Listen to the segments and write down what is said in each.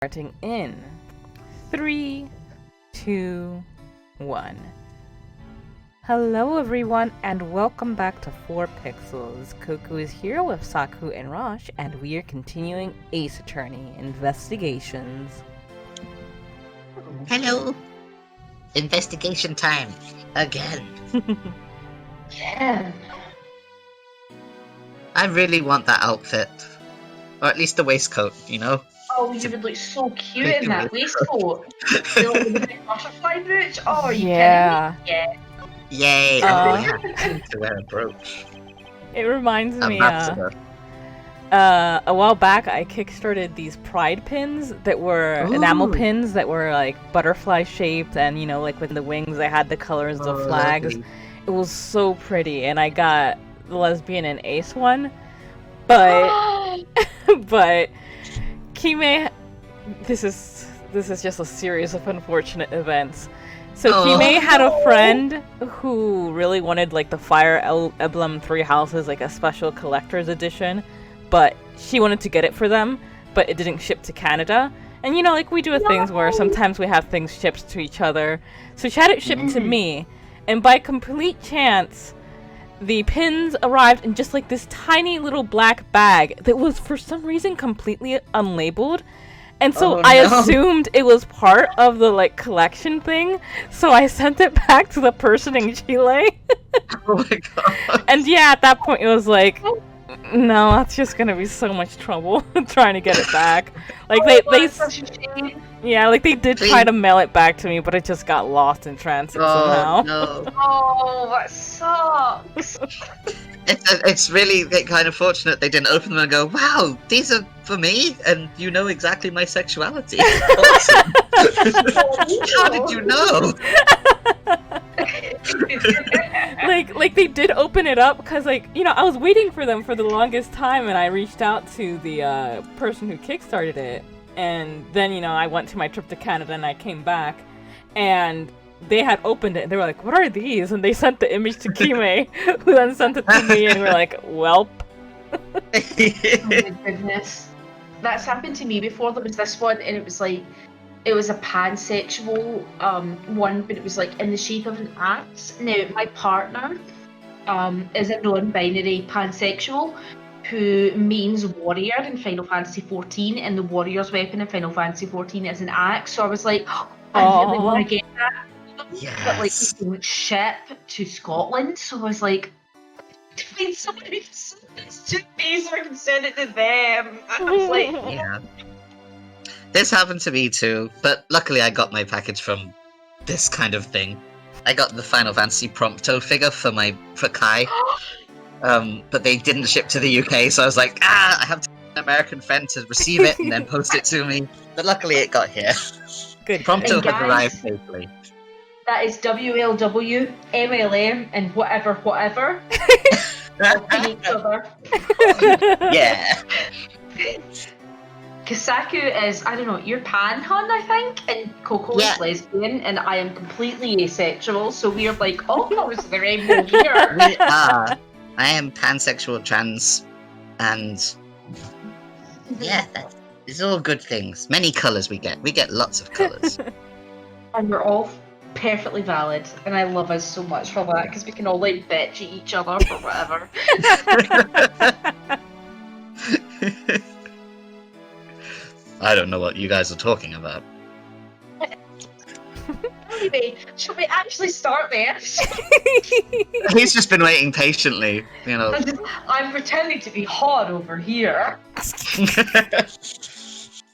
Starting in 3, 2, 1. Hello everyone and welcome back to 4 Pixels. Koku is here with Saku and Rosh and we are continuing Ace Attorney Investigations. Hello. Investigation time. Again. Yeah. I really want that outfit. Or at least the waistcoat, you know? Oh, you would look so cute in that waistcoat. You know, with the big butterfly brooch. Oh, are you Yeah. kidding me? Yay. Oh, yeah. I need to wear a brooch. It reminds me, Ambassador. a while back I kickstarted these pride pins that were enamel Ooh. pins that were like butterfly shaped and like with the wings they had the colors of the flags. Lovely. It was so pretty and I got the lesbian and ace one. But but Kime, this is just a series of unfortunate events. So Kime had a friend who really wanted like the Fire Emblem 3 Houses, like a special collector's edition, but she wanted to get it for them, but it didn't ship to Canada. And like we do things where sometimes we have things shipped to each other. So she had it shipped to me, and by complete chance, the pins arrived in just like this tiny little black bag that was for some reason completely unlabeled. And so I assumed it was part of the like collection thing. So I sent it back to the person in Chile. Oh my god. And yeah, at that point it was like, no, that's just gonna be so much trouble trying to get it back. Like they did try to mail it back to me, but it just got lost in transit somehow. No. Oh, that sucks. It's really kind of fortunate they didn't open them and go, wow, these are for me, and you know exactly my sexuality. Awesome. How did you know? like they did open it up because I was waiting for them for the longest time, and I reached out to the person who kickstarted it, and then I went to my trip to Canada and I came back and they had opened it and they were like, what are these? And they sent the image to Kime who then sent it to me and we're like, welp. Oh my goodness. That's happened to me before. There was this one and it was a pansexual one, but it was like in the shape of an axe. Now my partner is a non-binary pansexual who means warrior in Final Fantasy XIV, and the warrior's weapon in Final Fantasy XIV is an axe. So I was like, I really want to get that. Yes. But like they don't ship to Scotland, so I was like, to find someone who can send this to me so I can send it to them. I was like, Yeah. This happened to me too, but luckily I got my package from this kind of thing. I got the Final Fantasy Prompto figure for Kai. But they didn't ship to the UK, so I was like, I have to get an American friend to receive it and then post it to me. But luckily it got here. Good. Prompto And has arrived safely. that is WLW, MLM, and whatever. Helping each other. Yeah. Kasaku is, I don't know, you're pan-hun, I think, and Coco Yeah. is lesbian, and I am completely asexual, so we're like all colors of the rainbow here. We are. I am pansexual, trans, and yeah, it's all good things. Many colours we get. We get lots of colours. And we're all perfectly valid, and I love us so much for that, because we can all like bitch at each other for whatever. I don't know what you guys are talking about. Anyway, shall we actually start there? He's just been waiting patiently, you know. I'm pretending to be hot over here. I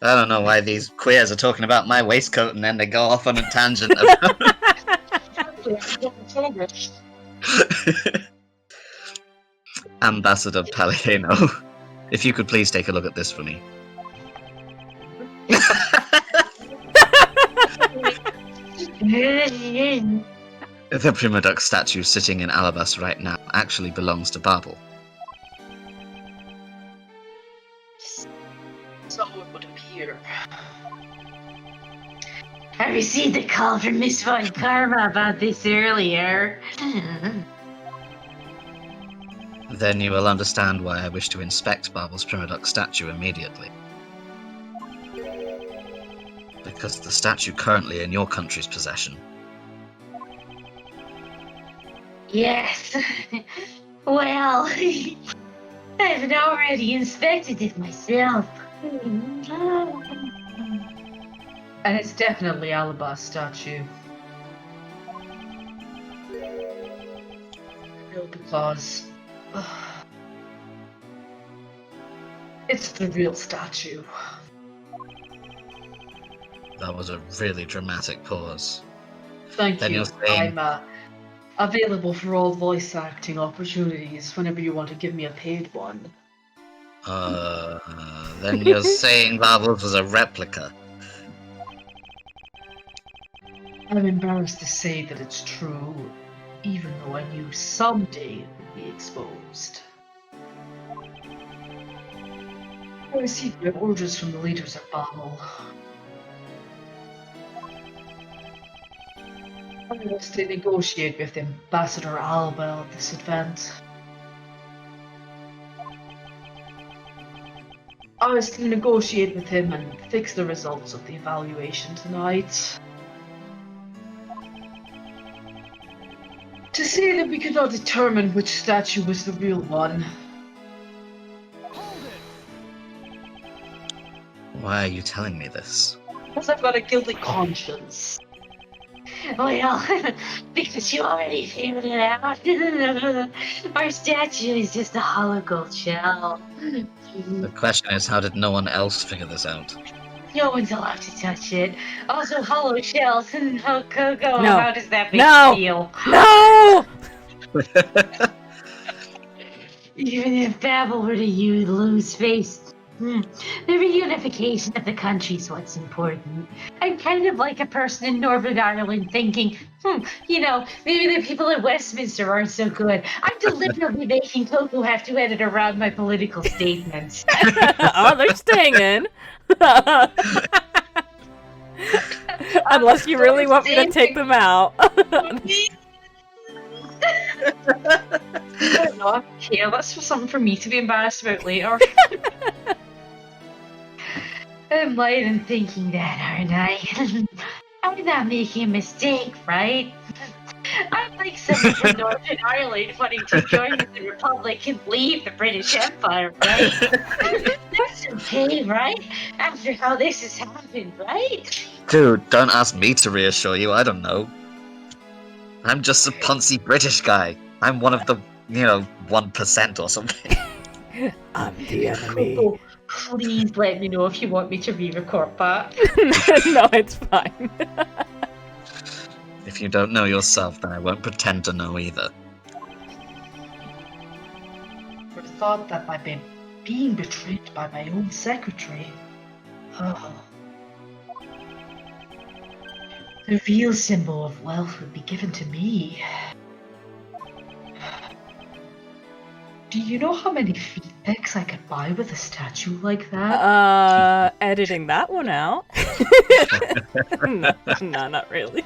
don't know why these queers are talking about my waistcoat and then they go off on a tangent about Ambassador Palladino. If you could please take a look at this for me. The Prima Duck statue sitting in Alabas right now actually belongs to Babel. So it would appear. I received a call from Miss Von Karma about this earlier. Then you will understand why I wish to inspect Babel's Prima Duck statue immediately. Because the statue currently in your country's possession. Yes. Well, I've already inspected it myself. And it's definitely Alaba's statue. No, because it's the real statue. That was a really dramatic pause. Thank Then you. you're saying- I'm available for all voice acting opportunities whenever you want to give me a paid one. Then you're saying Bubbles was a replica. I'm embarrassed to say that it's true, even though I knew someday it would be exposed. I received my orders from the leaders of Babel. I was to negotiate with Ambassador Alba at this event. I was to negotiate with him and fix the results of the evaluation tonight. To say that we could not determine which statue was the real one. Why are you telling me this? Because I've got a guilty conscience. Well, because you already figured it out. Our statue is just a hollow gold shell. The question is, how did no one else figure this out? No one's allowed to touch it. Also, hollow shells. How does that make No. you feel? No! Even if Babel were to lose face, the reunification of the country's what's important. I'm kind of like a person in Northern Ireland thinking, maybe the people in Westminster aren't so good. I'm deliberately making Coco have to edit around my political statements. Oh, they're staying in. Unless you really want me to take them out. I don't know. Yeah, that's something for me to be embarrassed about later. I'm right in thinking that, aren't I? I'm not making a mistake, right? I'm like someone from Northern Ireland wanting to join the Republic and leave the British Empire, right? That's okay, right? After how this has happened, right? Dude, don't ask me to reassure you, I don't know. I'm just a poncy British guy. I'm one of the, 1% or something. I'm the enemy. Oh, please let me know if you want me to re-record that. No, it's fine. If you don't know yourself, then I won't pretend to know either. For the thought that by being betrayed by my own secretary, the real symbol of wealth would be given to me. Do you know how many feet pics I could buy with a statue like that? Editing that one out. No, not really.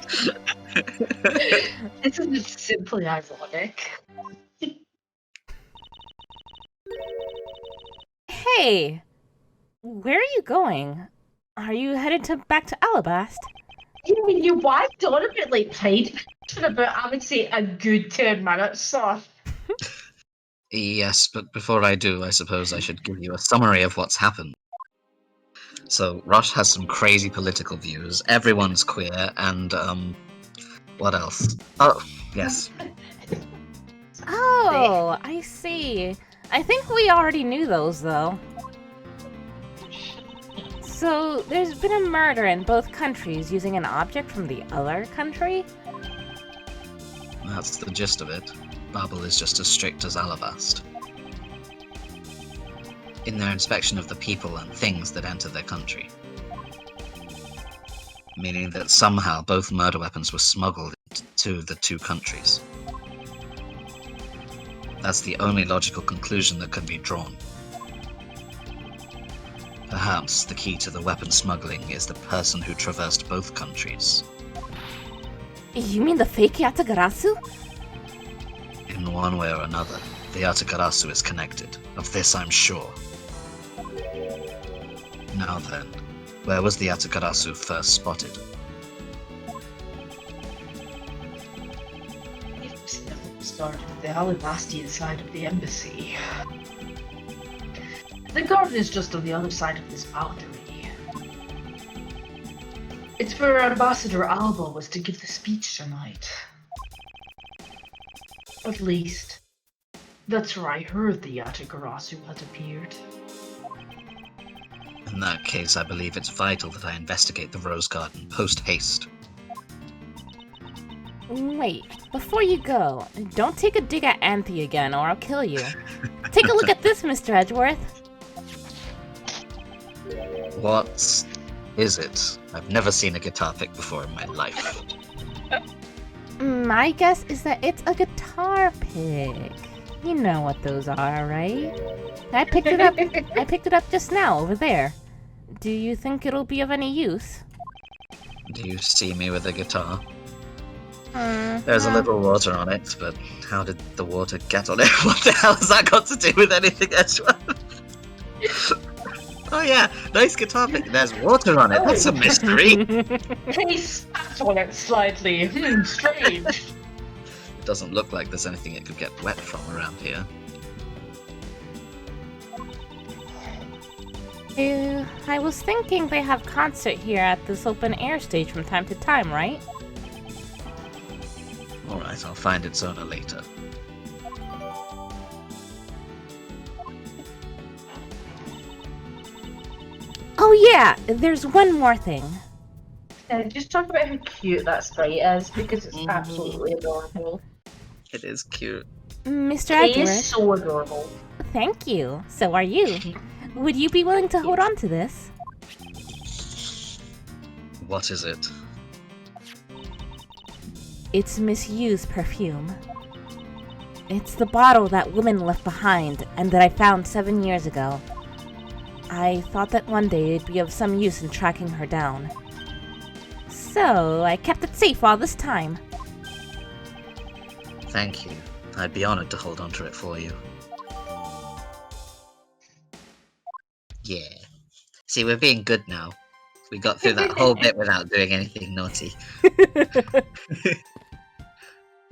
Isn't it simply ironic? Hey, where are you going? Are you headed back to Alabast? You mean you wiped on a bit like played for about, I would say, a good 10 minutes, so. Yes, but before I do, I suppose I should give you a summary of what's happened. So, Rosh has some crazy political views, everyone's queer, and, what else? Oh, yes. Oh, I see. I think we already knew those, though. So, there's been a murder in both countries using an object from the other country? That's the gist of it. Babel is just as strict as Alabast. In their inspection of the people and things that enter their country. Meaning that somehow both murder weapons were smuggled to the two countries. That's the only logical conclusion that can be drawn. Perhaps the key to the weapon smuggling is the person who traversed both countries. You mean the fake Yatagarasu? In one way or another, the Yatagarasu is connected. Of this I'm sure. Now then, Where was the Yatagarasu first spotted? It was the start of the Alabastian side of the embassy. The garden is just on the other side of this boundary. It's where Ambassador Alba was to give the speech tonight. At least, that's where I heard the Yatagarasu had appeared. In that case, I believe it's vital that I investigate the Rose Garden post-haste. Wait, before you go, don't take a dig at Anthe again or I'll kill you. Take a look at this, Mr. Edgeworth. What is it? I've never seen a guitar pick before in my life. My guess is that it's a guitar pick. You know what those are, right? I picked it up. I picked it up just now over there. Do you think it'll be of any use? Do you see me with a guitar? There's a little water on it, but how did the water get on it? What the hell has that got to do with anything, Ezra? Oh yeah, nice guitar pick. There's water on it. That's a mystery. He spat on it slightly. Strange. It doesn't look like there's anything it could get wet from around here. I was thinking they have concert here at this open air stage from time to time, right? Alright, I'll find its owner later. Oh yeah, there's one more thing. Just talk about how cute that sprite is, because it's absolutely adorable. It is cute. Mr. It Edgeworth. is so adorable. Thank you. So are you. Would you be willing to hold on to this? What is it? It's Miss Yu's perfume. It's the bottle that woman left behind and that I found 7 years ago. I thought that one day it'd be of some use in tracking her down. So I kept it safe all this time. Thank you. I'd be honored to hold on to it for you. Yeah. See, we're being good now. We got through that whole bit without doing anything naughty.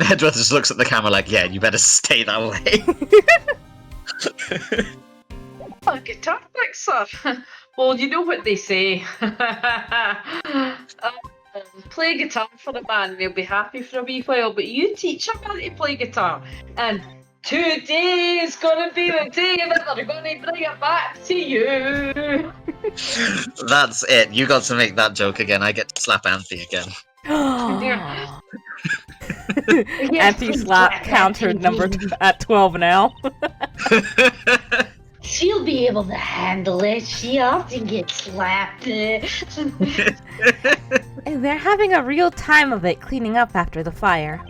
Edward just looks at the camera like, yeah, you better stay that way. Oh, guitar picks, sir. Well, you know what they say. Play guitar for a man and he'll be happy for a wee while, but you teach a man to play guitar, and today's gonna be the day that they're gonna bring it back to you. That's it. You got to make that joke again. I get to slap Anthe again. Anthe slap countered number at 12 now. She'll be able to handle it. She often gets slapped. They're having a real time of it cleaning up after the fire.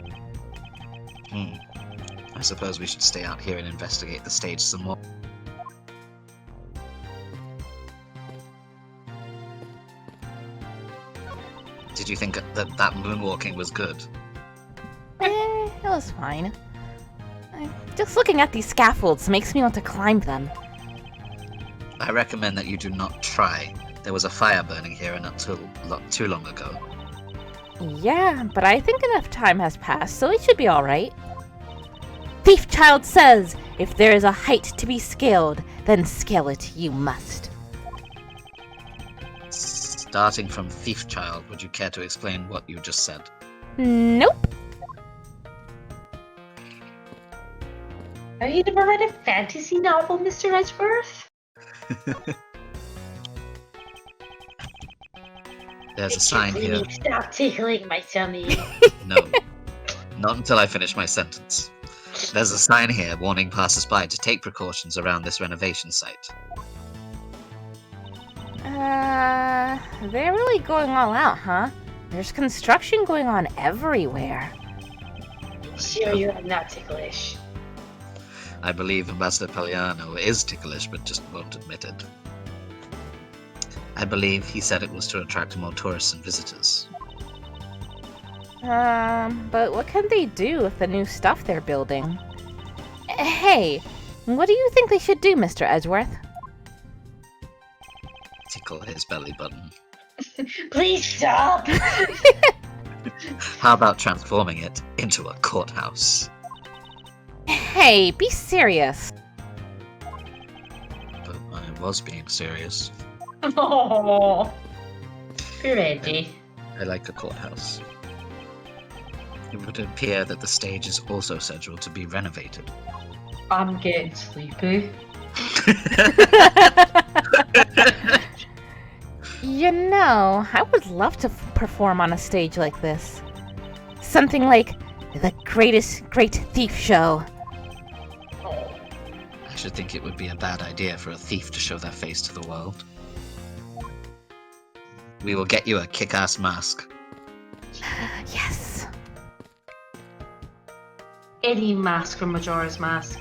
I suppose we should stay out here and investigate the stage some more. Did you think that moonwalking was good? It was fine. Just looking at these scaffolds makes me want to climb them. I recommend that you do not try. There was a fire burning here not too long ago. Yeah, but I think enough time has passed, so it should be alright. Thief Child says, if there is a height to be scaled, then scale it you must. Starting from Thief Child, would you care to explain what you just said? Nope. Have you never read a fantasy novel, Mr. Edgeworth? There's a sign here. Stop tickling my tummy. No, not until I finish my sentence. There's a sign here warning passers-by to take precautions around this renovation site. They're really going all out, huh? There's construction going on everywhere. Sure, you're not ticklish. I believe Ambassador Pagliano is ticklish, but just won't admit it. I believe he said it was to attract more tourists and visitors. But what can they do with the new stuff they're building? Hey, what do you think they should do, Mr. Edgeworth? tickle his belly button. Please stop! How about transforming it into a courthouse? Hey, be serious. But I was being serious. Oh, poor Eddie. I like a courthouse. It would appear that the stage is also scheduled to be renovated. I'm getting sleepy. You know, I would love to perform on a stage like this. Something like the Great Thief Show. Oh. I should think it would be a bad idea for a thief to show their face to the world. We will get you a kick-ass mask. Yes. Any mask from Majora's Mask.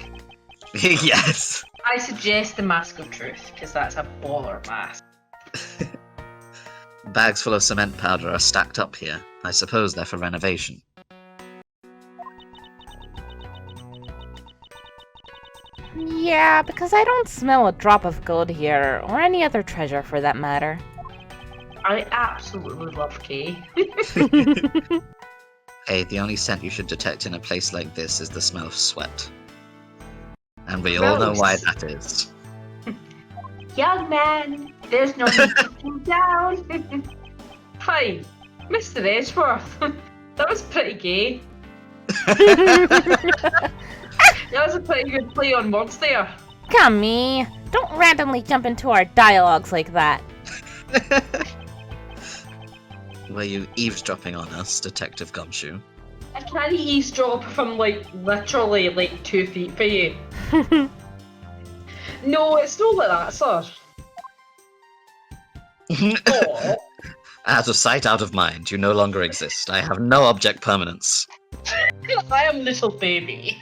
Yes! I suggest the Mask of Truth, because that's a baller mask. Bags full of cement powder are stacked up here. I suppose they're for renovation. Yeah, because I don't smell a drop of gold here, or any other treasure for that matter. I absolutely love Kay. Hey, the only scent you should detect in a place like this is the smell of sweat. And we all know why that is. Young man, there's no need to cool down. Hi, Mr. Edgeworth. That was pretty gay. That was a pretty good play on words there. Come me, don't randomly jump into our dialogues like that. Were you eavesdropping on us, Detective Gumshoe? I can't eavesdrop if I'm literally 2 feet for you. No, it's not like that, sir. Oh. Out of sight, out of mind. You no longer exist. I have no object permanence. I am little baby.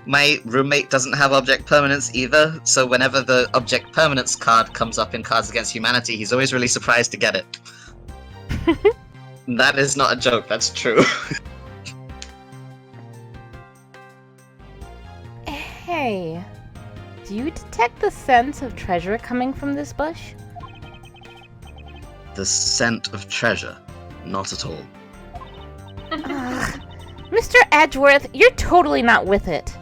My roommate doesn't have object permanence either, so whenever the object permanence card comes up in Cards Against Humanity, he's always really surprised to get it. That is not a joke, that's true. Hey, do you detect the scent of treasure coming from this bush? The scent of treasure? Not at all. Ugh. Mr. Edgeworth, you're totally not with it.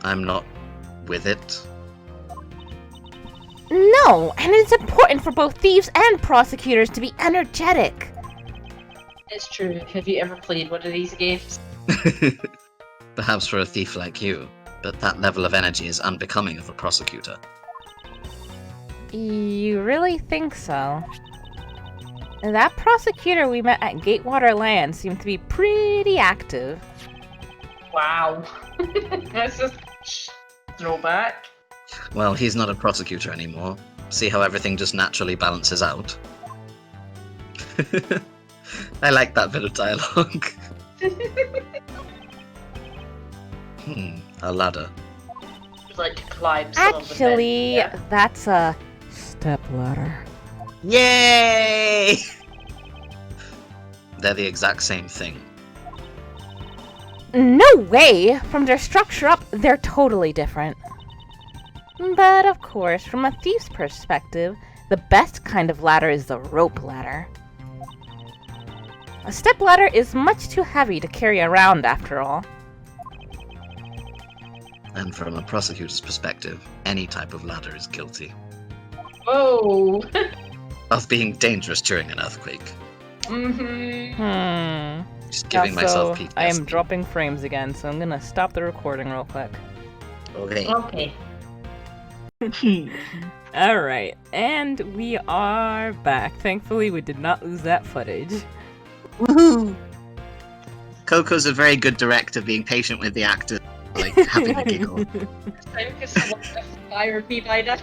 I'm not with it. No, and it's important for both thieves and prosecutors to be energetic. It's true. Have you ever played one of these games? Perhaps for a thief like you, but that level of energy is unbecoming of a prosecutor. You really think so? That prosecutor we met at Gatewater Land seemed to be pretty active. Wow. That's a throwback. Well, he's not a prosecutor anymore. See how everything just naturally balances out? I like that bit of dialogue. A ladder. Like to climb some of the Actually, bed, yeah? that's a step ladder. Yay! They're the exact same thing. No way! From their structure up, they're totally different. But of course, from a thief's perspective, the best kind of ladder is the rope ladder. A step ladder is much too heavy to carry around after all. And from a prosecutor's perspective, any type of ladder is guilty Whoa. of being dangerous during an earthquake. Just giving myself PTSD. I am dropping frames again, so I'm gonna stop the recording real quick. Okay. Okay. Alright, and we are back. Thankfully, we did not lose that footage. Woohoo! Coco's a very good director, being patient with the actors, like having a giggle. It's time for someone to fire me by that.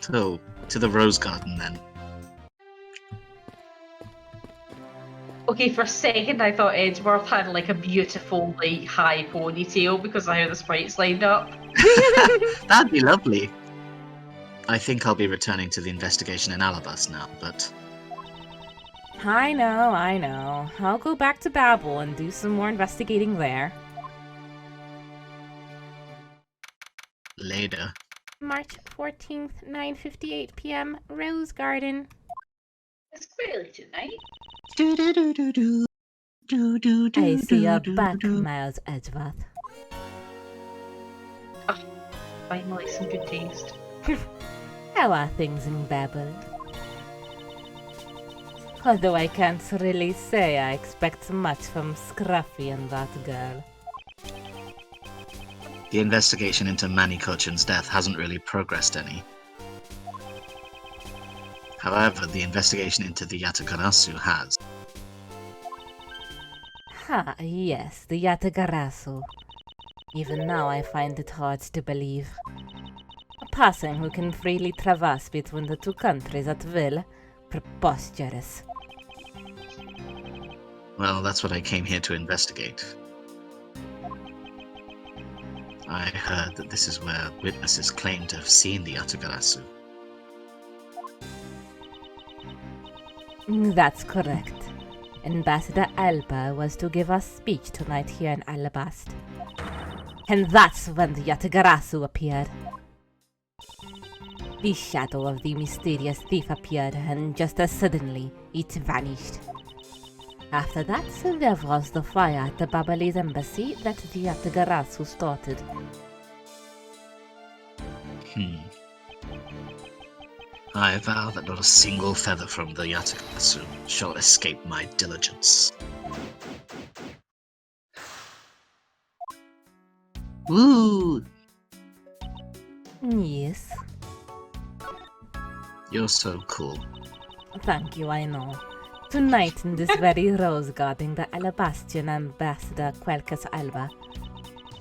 So, to the rose garden then. Okay, for a second I thought Edgeworth had a beautiful high ponytail because of how the sprites lined up. That'd be lovely. I think I'll be returning to the investigation in Alabas now, but... I know. I'll go back to Babel and do some more investigating there. later. March 14th, 9:58 p.m., Rose Garden. It's quite late at night. I see you're back, Miles Edgeworth. Finally, some good taste. How are things in Babel? Although I can't really say I expect much from Scruffy and that girl. The investigation into Manikochin's death hasn't really progressed any. However, the investigation into the Yatagarasu has. Ha, yes, the Yatagarasu. Even now I find it hard to believe. A person who can freely traverse between the two countries at will? Preposterous. Well, that's what I came here to investigate. I heard that this is where witnesses claim to have seen the Yatagarasu. That's correct. Ambassador Alba was to give a speech tonight here in Alabast. And that's when the Yatagarasu appeared. The shadow of the mysterious thief appeared, and just as suddenly, it vanished. After that, there was the fire at the Babalese embassy that the Yatagarasu started. I vow that not a single feather from the Yatagarasu shall escape my diligence. Woo! Yes. You're so cool. Thank you, I know. Tonight in this very rose garden, the Alabastian ambassador Quelcas Alba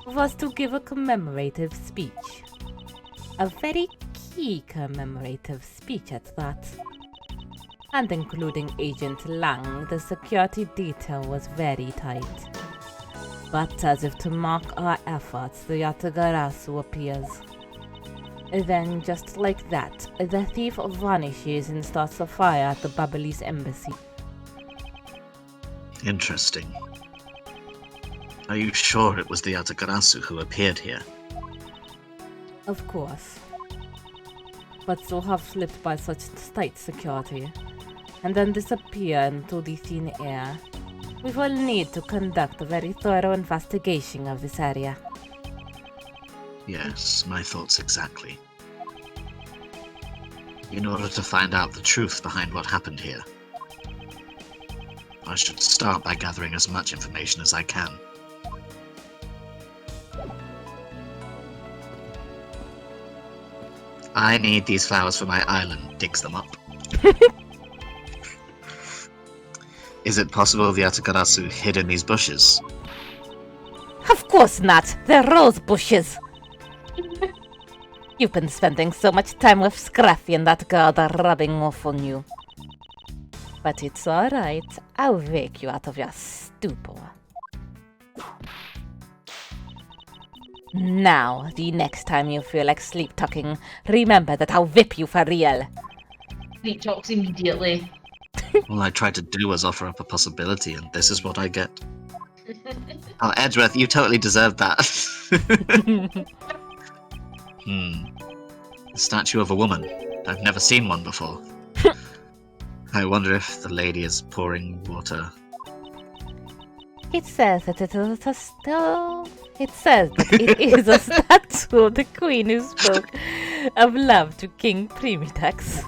was to give a commemorative speech. A very key commemorative speech at that. And including Agent Lang, the security detail was very tight. But as if to mark our efforts, the Yatagarasu appears. Then, just like that, the thief vanishes and starts a fire at the Babalese embassy. Interesting. Are you sure it was the Yatagarasu who appeared here? Of course. But to have slipped by such tight security, and then disappear into the thin air, we will need to conduct a very thorough investigation of this area. Yes, my thoughts exactly. In order to find out the truth behind what happened here, I should start by gathering as much information as I can. I need these flowers for my island, digs them up. Is it possible the Yatagarasu hid in these bushes? Of course not! They're rose bushes! You've been spending so much time with Scruffy and that girl they're rubbing off on you. But it's alright. I'll wake you out of your stupor. Now, the next time you feel like sleep talking, remember that I'll whip you for real. Sleep talks immediately. All I tried to do was offer up a possibility, and this is what I get. Oh, Edgeworth, you totally deserved that. A statue of a woman. I've never seen one before. I wonder if the lady is pouring water. It says that it is a statue of the queen who spoke of love to King Primitax.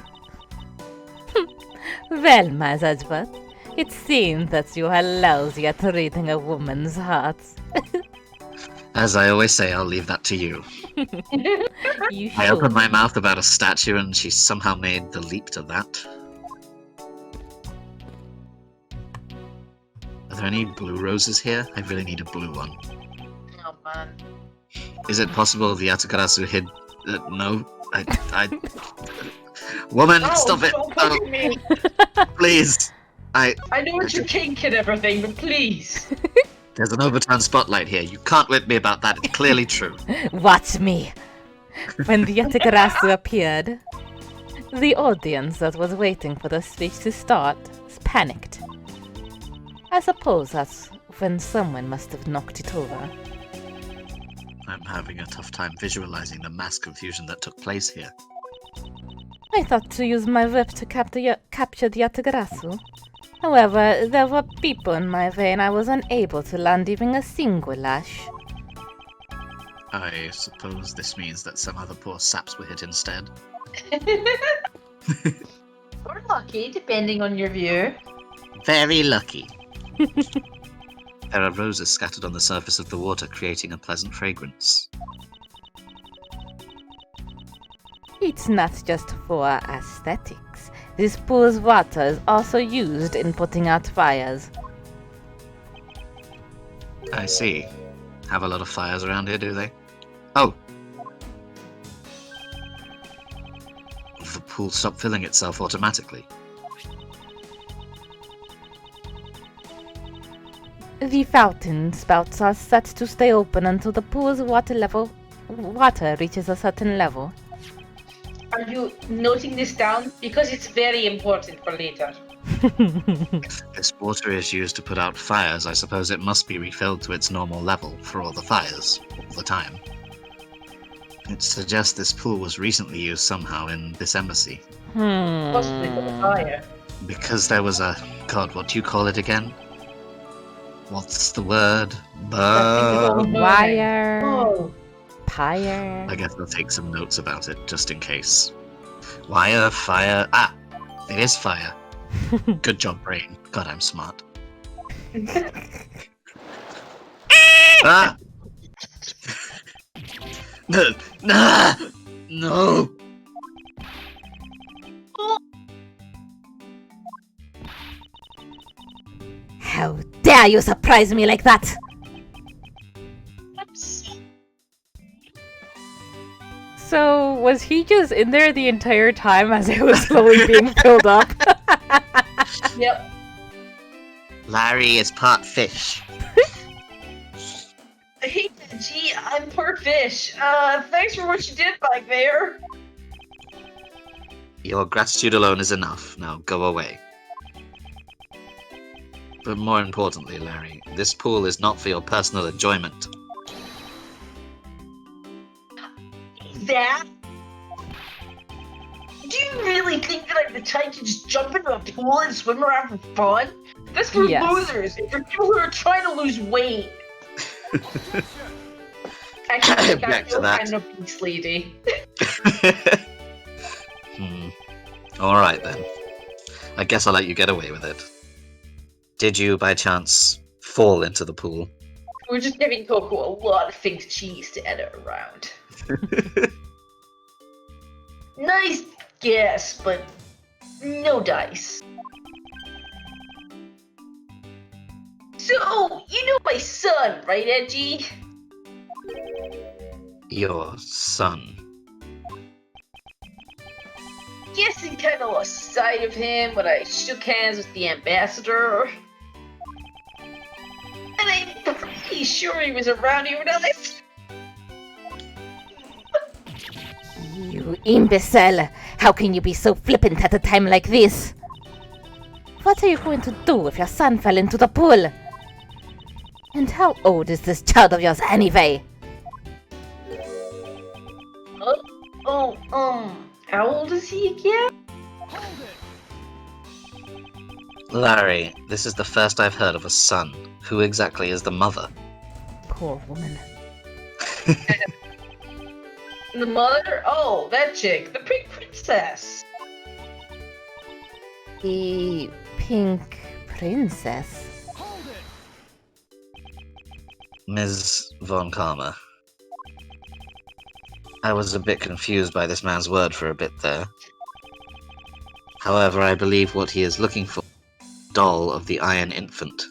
Well, my Edgeworth, it seems that you are lousy at reading a woman's heart. As I always say, I'll leave that to you. You I should. opened my mouth about a statue and she somehow made the leap to that. Are there any blue roses here? I really need a blue one. Oh man. Is it possible the Yatagarasu hid... no? Woman, stop it! Don't Oh, look at me. please! I know it's your kink and everything, but please. There's an overturned spotlight here. You can't whip me about that. It's clearly true. Watch me! When the Yatagarasu appeared, the audience that was waiting for the speech to start panicked. I suppose that's when someone must have knocked it over. I'm having a tough time visualizing the mass confusion that took place here. I thought to use my whip to capture the Yatagarasu. However, there were people in my way and I was unable to land even a single lash. I suppose this means that some other poor saps were hit instead. Or lucky, depending on your view. Very lucky. There are roses scattered on the surface of the water, creating a pleasant fragrance. It's not just for aesthetics. This pool's water is also used in putting out fires. I see. Have a lot of fires around here, do they? Oh! The pool stopped filling itself automatically. The fountain spouts are set to stay open until the pool's water reaches a certain level. Are you noting this down? Because it's very important for later. If this water is used to put out fires, I suppose it must be refilled to its normal level for all the fires, all the time. It suggests this pool was recently used somehow in this embassy. Possibly for the fire. Because there was a... God, what do you call it again? What's the word? Wire. Oh. Pyre. I guess I'll take some notes about it, just in case. Wire, fire... Ah! It is fire. Good job, brain. God, I'm smart. Ah! No! Nah! No! How dare you surprise me like that? So, was he just in there the entire time as it was slowly being filled up? Yep. Larry is part fish. Hey, gee, I'm poor fish. Thanks for what you did back there. Your gratitude alone is enough. Now go away. But more importantly, Larry, this pool is not for your personal enjoyment. That? Do you really think that I have the time to just jump into a pool and swim around for fun? That's for Yes. losers and for people who are trying to lose weight. Actually, Back to that. I'm a beast lady. Alright then. I guess I'll let you get away with it. Did you, by chance, fall into the pool? We're just giving Coco a lot of fake cheese to edit around. Nice guess, but no dice. So, you know my son, right, Edgy? Your son. Guessing kind of lost sight of him when I shook hands with the ambassador. And I'm pretty sure he was around here when I left. You imbecile! How can you be so flippant at a time like this? What are you going to do if your son fell into the pool? And how old is this child of yours anyway? How old is he again? Larry, this is the first I've heard of a son. Who exactly is the mother? Poor woman. The mother? Oh, that chick, the pink princess. The pink princess? Ms. Von Karma. I was a bit confused by this man's word for a bit there. However, I believe what he is looking for is a doll of the Iron Infant.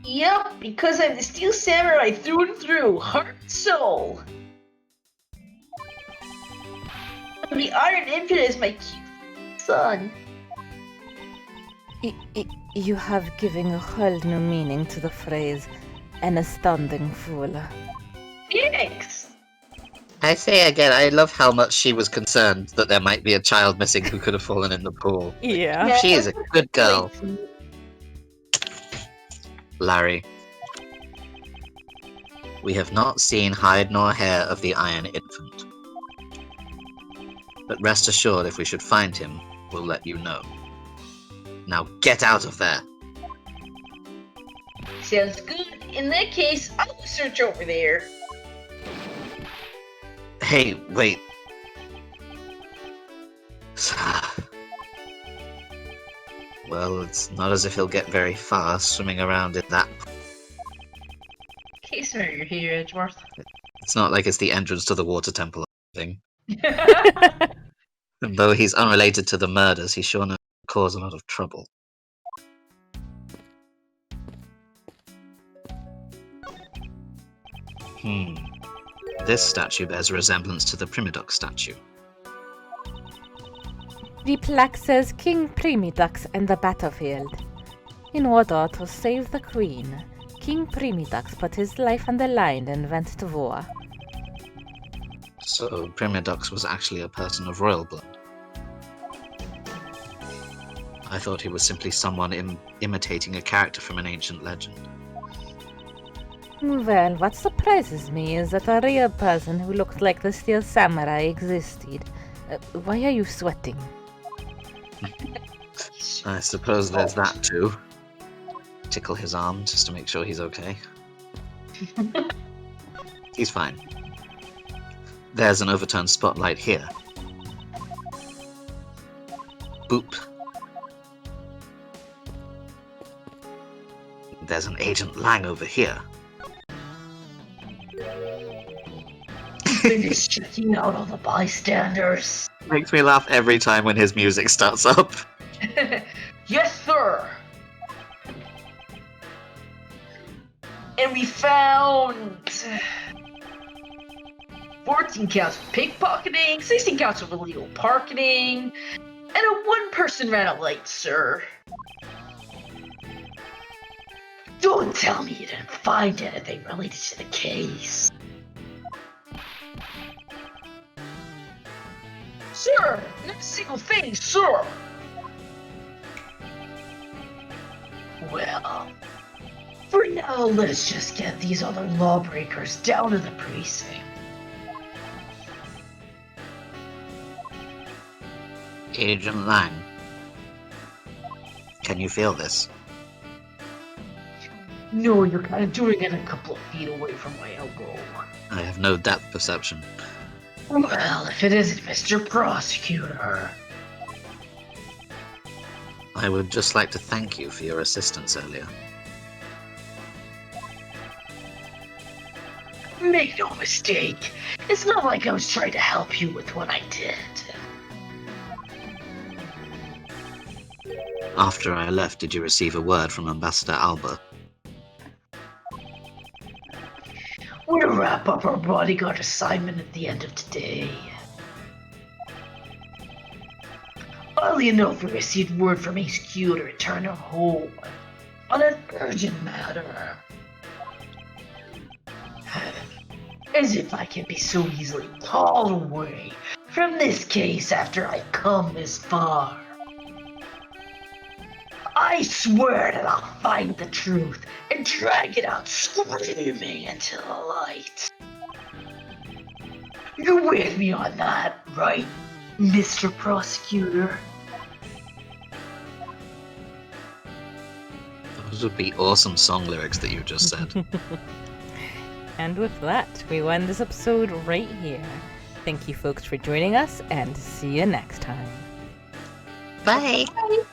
Yep, because I'm the Steel Samurai through and through, heart and soul. The Iron Infant is my cute son. You have given a whole new meaning to the phrase, an astounding fool. Thanks. I say again, I love how much she was concerned that there might be a child missing who could have fallen in the pool. Yeah. She is a good girl. Larry, we have not seen hide nor hair of the Iron Infant. But rest assured, if we should find him, we'll let you know. Now get out of there! Sounds good. In that case, I'll go search over there. Hey, wait. Well, it's not as if he'll get very far swimming around in that. Case where you're here, Edgeworth. It's not like it's the entrance to the water temple or anything. And though he's unrelated to the murders, he sure knows to cause a lot of trouble. This statue bears a resemblance to the Primidux statue. The plaque says King Primidux and the battlefield. In order to save the queen, King Primidux put his life on the line and went to war. So Primidux was actually a person of royal blood. I thought he was simply someone imitating a character from an ancient legend. Well, what surprises me is that a real person who looked like the Steel Samurai existed. Why are you sweating? I suppose there's that too. Tickle his arm just to make sure he's okay. He's fine. There's an overturned spotlight here. Boop. There's an Agent Lang over here. Finish checking out all the bystanders. Makes me laugh every time when his music starts up. Yes, sir. And we found 14 counts of pickpocketing, 16 counts of illegal parking, and a one-person ran a light, sir. Don't tell me you didn't find anything related to the case. Sir, not a single thing, sir. Well, for now, let's just get these other lawbreakers down to the precinct. Agent Lang. Can you feel this? No, you're kind of doing it a couple of feet away from my elbow. I have no depth perception. Well, if it isn't Mr. Prosecutor. I would just like to thank you for your assistance earlier. Make no mistake, it's not like I was trying to help you with what I did. After I left, did you receive a word from Ambassador Alba? We'll wrap up our bodyguard assignment at the end of today. Oddly enough, we received word from HQ to return her home on an urgent matter. As if I can be so easily called away from this case after I come this far. I swear that I'll find the truth and drag it out screaming into the light. You're with me on that, right, Mr. Prosecutor? Those would be awesome song lyrics that you just said. And with that, we will end this episode right here. Thank you folks for joining us, and see you next time. Bye! Bye.